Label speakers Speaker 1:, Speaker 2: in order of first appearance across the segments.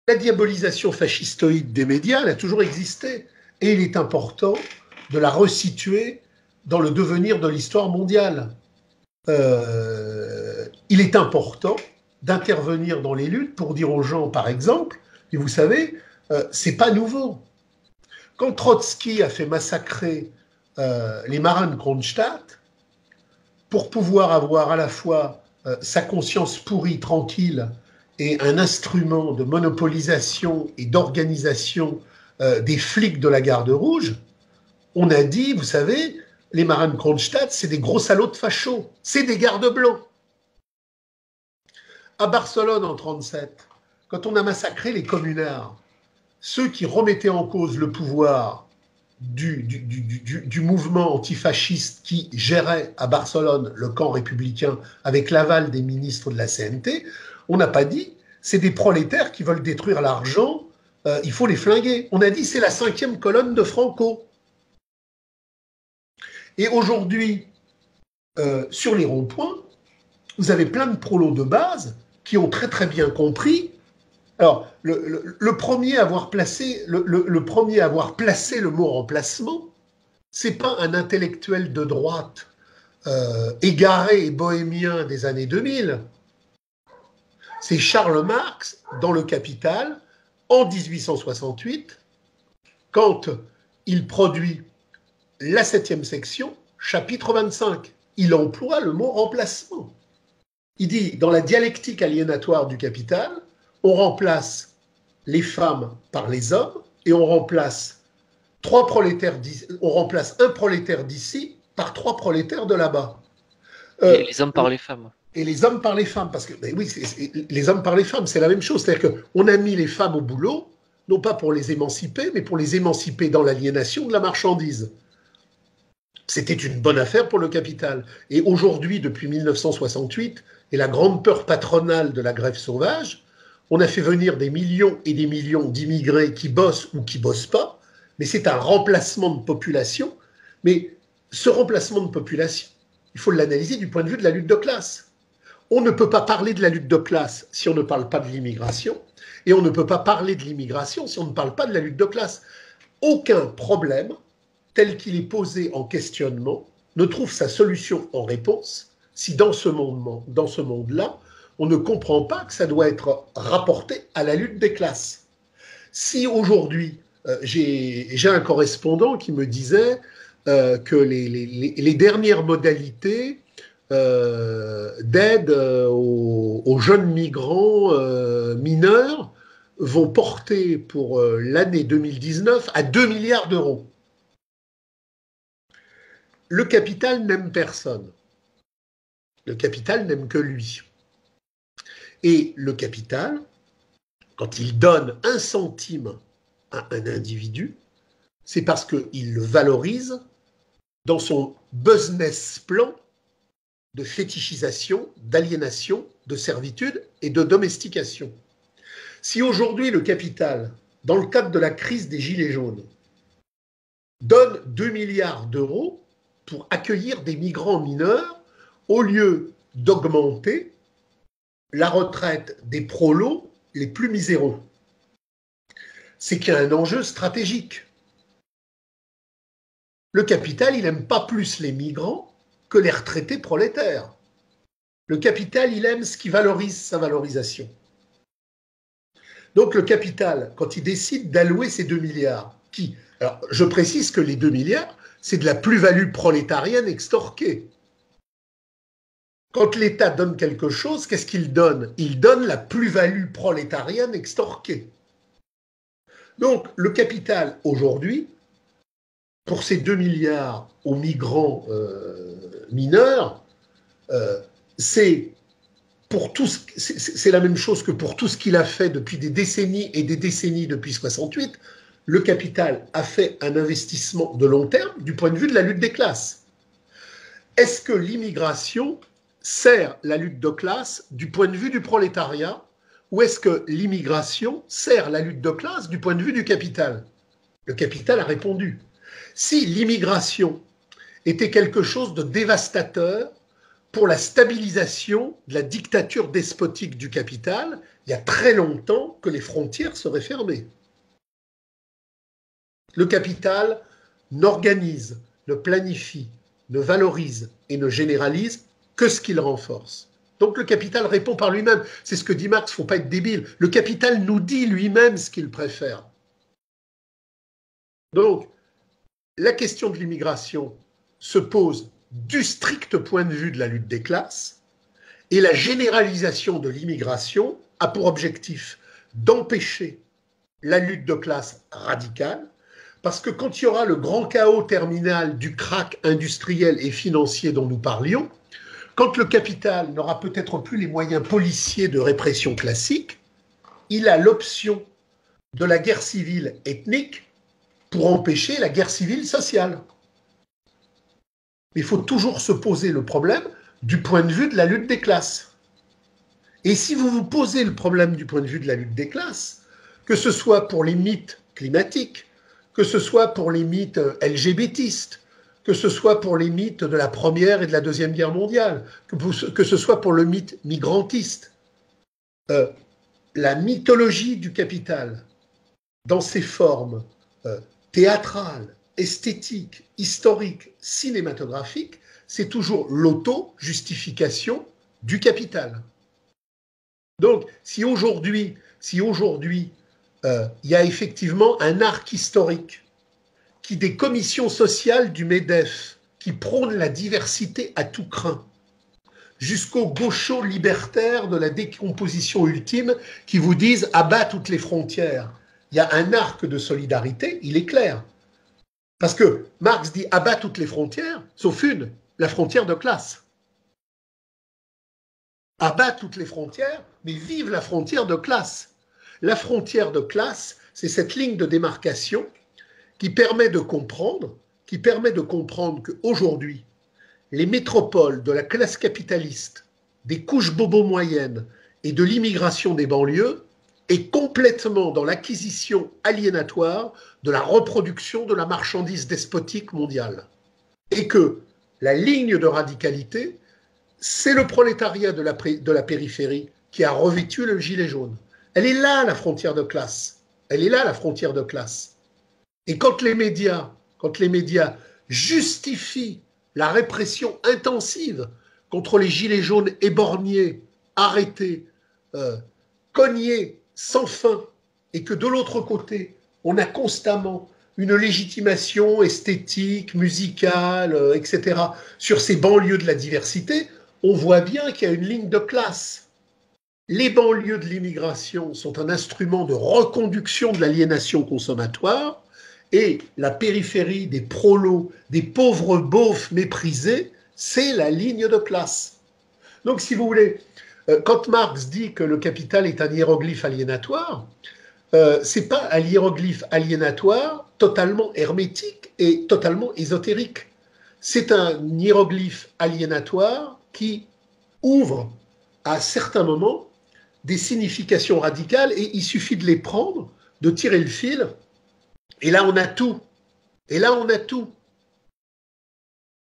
Speaker 1: La diabolisation fascistoïde des médias, elle a toujours existé. Et il est important de la resituer dans le devenir de l'histoire mondiale. Il est important d'intervenir dans les luttes pour dire aux gens, par exemple, et vous savez, c'est pas nouveau. Quand Trotsky a fait massacrer les marins de Kronstadt, pour pouvoir avoir à la fois sa conscience pourrie, tranquille, et un instrument de monopolisation et d'organisation des flics de la Garde Rouge, on a dit, vous savez, les marins de Kronstadt, c'est des gros salauds de fachos, c'est des gardes blancs. À Barcelone en 1937, quand on a massacré les communards, ceux qui remettaient en cause le pouvoir du mouvement antifasciste qui gérait à Barcelone le camp républicain avec l'aval des ministres de la CNT, on n'a pas dit c'est des prolétaires qui veulent détruire l'argent, il faut les flinguer. On a dit c'est la 5e colonne de Franco. Et aujourd'hui, sur les ronds-points, vous avez plein de prolos de base qui ont très très bien compris. Alors, le premier à avoir placé le mot remplacement, c'est pas un intellectuel de droite égaré et bohémien des années 2000. C'est Karl Marx dans Le Capital en 1868, quand il produit la 7e section, chapitre 25. Il emploie le mot remplacement. Il dit, dans la dialectique aliénatoire du Capital, on remplace les femmes par les hommes et on remplace un prolétaire d'ici par 3 prolétaires de là-bas.
Speaker 2: Et les hommes par les femmes.
Speaker 1: Et les hommes par les femmes, parce que oui, les hommes par les femmes, c'est la même chose. C'est-à-dire qu'on a mis les femmes au boulot, non pas pour les émanciper, mais pour les émanciper dans l'aliénation de la marchandise. C'était une bonne affaire pour le capital. Et aujourd'hui, depuis 1968, et la grande peur patronale de la grève sauvage, on a fait venir des millions et des millions d'immigrés qui bossent ou qui bossent pas, mais c'est un remplacement de population. Mais ce remplacement de population, il faut l'analyser du point de vue de la lutte de classe. On ne peut pas parler de la lutte de classe si on ne parle pas de l'immigration, et on ne peut pas parler de l'immigration si on ne parle pas de la lutte de classe. Aucun problème, tel qu'il est posé en questionnement, ne trouve sa solution en réponse si dans ce monde-là, on ne comprend pas que ça doit être rapporté à la lutte des classes. Si aujourd'hui, j'ai un correspondant qui me disait que les dernières modalités d'aide aux jeunes migrants mineurs vont porter pour l'année 2019 à 2 milliards d'euros. Le capital n'aime personne. Le capital n'aime que lui. Et le capital, quand il donne 1 centime à un individu, c'est parce qu'il le valorise dans son business plan de fétichisation, d'aliénation, de servitude et de domestication. Si aujourd'hui le capital, dans le cadre de la crise des Gilets jaunes, donne 2 milliards d'euros pour accueillir des migrants mineurs, au lieu d'augmenter la retraite des prolos les plus miséreux, c'est qu'il y a un enjeu stratégique. Le capital, il n'aime pas plus les migrants que les retraités prolétaires. Le capital, il aime ce qui valorise sa valorisation. Donc le capital, quand il décide d'allouer ces 2 milliards, alors je précise que les 2 milliards, c'est de la plus-value prolétarienne extorquée. Quand l'État donne quelque chose, qu'est-ce qu'il donne? Il donne la plus-value prolétarienne extorquée. Donc, le capital, aujourd'hui, pour ces 2 milliards aux migrants mineurs, c'est la même chose que pour tout ce qu'il a fait depuis des décennies et des décennies depuis 68. Le capital a fait un investissement de long terme du point de vue de la lutte des classes. Est-ce que l'immigration sert la lutte de classe du point de vue du prolétariat, ou est-ce que l'immigration sert la lutte de classe du point de vue du capital? Le capital a répondu. Si l'immigration était quelque chose de dévastateur pour la stabilisation de la dictature despotique du capital, il y a très longtemps que les frontières seraient fermées. Le capital n'organise, ne planifie, ne valorise et ne généralise que ce qu'il renforce. Donc le capital répond par lui-même. C'est ce que dit Marx, il ne faut pas être débile. Le capital nous dit lui-même ce qu'il préfère. Donc, la question de l'immigration se pose du strict point de vue de la lutte des classes, et la généralisation de l'immigration a pour objectif d'empêcher la lutte de classe radicale, parce que quand il y aura le grand chaos terminal du krach industriel et financier dont nous parlions, quand le capital n'aura peut-être plus les moyens policiers de répression classique, il a l'option de la guerre civile ethnique pour empêcher la guerre civile sociale. Il faut toujours se poser le problème du point de vue de la lutte des classes. Et si vous vous posez le problème du point de vue de la lutte des classes, que ce soit pour les mythes climatiques, que ce soit pour les mythes LGBTistes, que ce soit pour les mythes de la Première et de la Deuxième Guerre mondiale, que ce soit pour le mythe migrantiste, la mythologie du capital, dans ses formes théâtrales, esthétiques, historiques, cinématographiques, c'est toujours l'auto-justification du capital. Donc, si aujourd'hui, il y a effectivement un arc historique qui des commissions sociales du MEDEF qui prônent la diversité à tout crin, jusqu'aux gauchos libertaires de la décomposition ultime qui vous disent « abat toutes les frontières ». Il y a un arc de solidarité, il est clair. Parce que Marx dit « abat toutes les frontières », sauf une, la frontière de classe. Abat toutes les frontières, mais vive la frontière de classe. La frontière de classe, c'est cette ligne de démarcation qui permet de comprendre qu'aujourd'hui, les métropoles de la classe capitaliste, des couches bobo moyennes et de l'immigration des banlieues est complètement dans l'acquisition aliénatoire de la reproduction de la marchandise despotique mondiale. Et que la ligne de radicalité, c'est le prolétariat de la périphérie qui a revêtu le gilet jaune. Elle est là, la frontière de classe. Elle est là, la frontière de classe. Et quand les médias justifient la répression intensive contre les gilets jaunes éborgnés, arrêtés, cognés sans fin, et que de l'autre côté, on a constamment une légitimation esthétique, musicale, etc., sur ces banlieues de la diversité, on voit bien qu'il y a une ligne de classe. Les banlieues de l'immigration sont un instrument de reconduction de l'aliénation consommatoire, et la périphérie des prolos, des pauvres beaufs méprisés, c'est la ligne de classe. Donc, si vous voulez, quand Marx dit que le capital est un hiéroglyphe aliénatoire, c'est pas un hiéroglyphe aliénatoire totalement hermétique et totalement ésotérique. C'est un hiéroglyphe aliénatoire qui ouvre à certains moments des significations radicales et il suffit de les prendre, de tirer le fil, et là on a tout. Et là on a tout.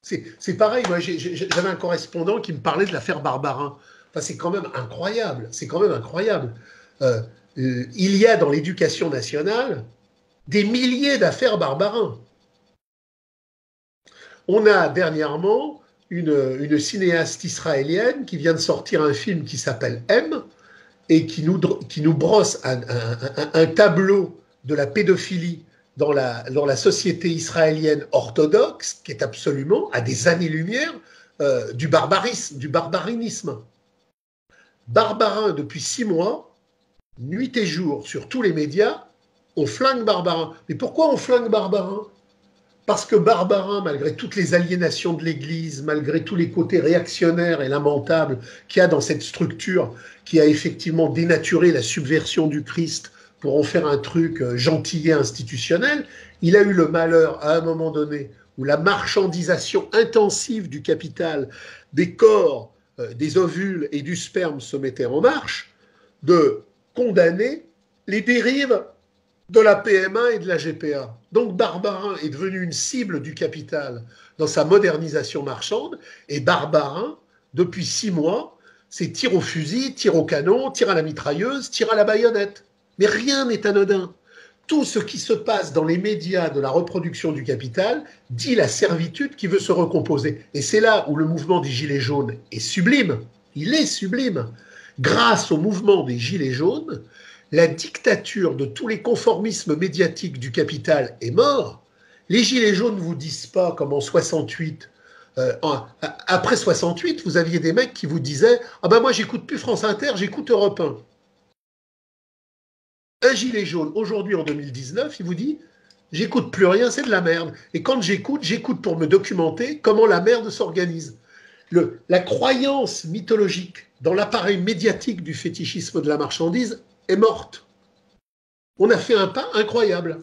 Speaker 1: C'est pareil, moi j'avais un correspondant qui me parlait de l'affaire Barbarin. Enfin, c'est quand même incroyable, c'est quand même incroyable. Il y a dans l'éducation nationale des milliers d'affaires Barbarin. On a dernièrement une cinéaste israélienne qui vient de sortir un film qui s'appelle M et qui nous brosse un tableau de la pédophilie dans la société israélienne orthodoxe qui est absolument à des années-lumière du barbarinisme. Barbarin, depuis 6 mois, nuit et jour, sur tous les médias, on flingue Barbarin. Mais pourquoi on flingue Barbarin? Parce que Barbarin, malgré toutes les aliénations de l'Église, malgré tous les côtés réactionnaires et lamentables qu'il y a dans cette structure qui a effectivement dénaturé la subversion du Christ pour en faire un truc gentillet institutionnel, il a eu le malheur, à un moment donné, où la marchandisation intensive du capital, des corps, des ovules et du sperme se mettait en marche, de condamner les dérives de la PMA et de la GPA. Donc Barbarin est devenu une cible du capital dans sa modernisation marchande, et Barbarin depuis 6 mois, c'est tir au fusil, tir au canon, tir à la mitrailleuse, tir à la baïonnette. Mais rien n'est anodin. Tout ce qui se passe dans les médias de la reproduction du capital dit la servitude qui veut se recomposer. Et c'est là où le mouvement des Gilets jaunes est sublime. Il est sublime. Grâce au mouvement des Gilets jaunes, la dictature de tous les conformismes médiatiques du capital est mort. Les Gilets jaunes ne vous disent pas, comme en 68, après 68, vous aviez des mecs qui vous disaient « Ah ben moi, j'écoute plus France Inter, j'écoute Europe 1 ». Un gilet jaune, aujourd'hui en 2019, il vous dit « J'écoute plus rien, c'est de la merde. Et quand j'écoute pour me documenter comment la merde s'organise. » La croyance mythologique dans l'appareil médiatique du fétichisme de la marchandise est morte. On a fait un pas incroyable.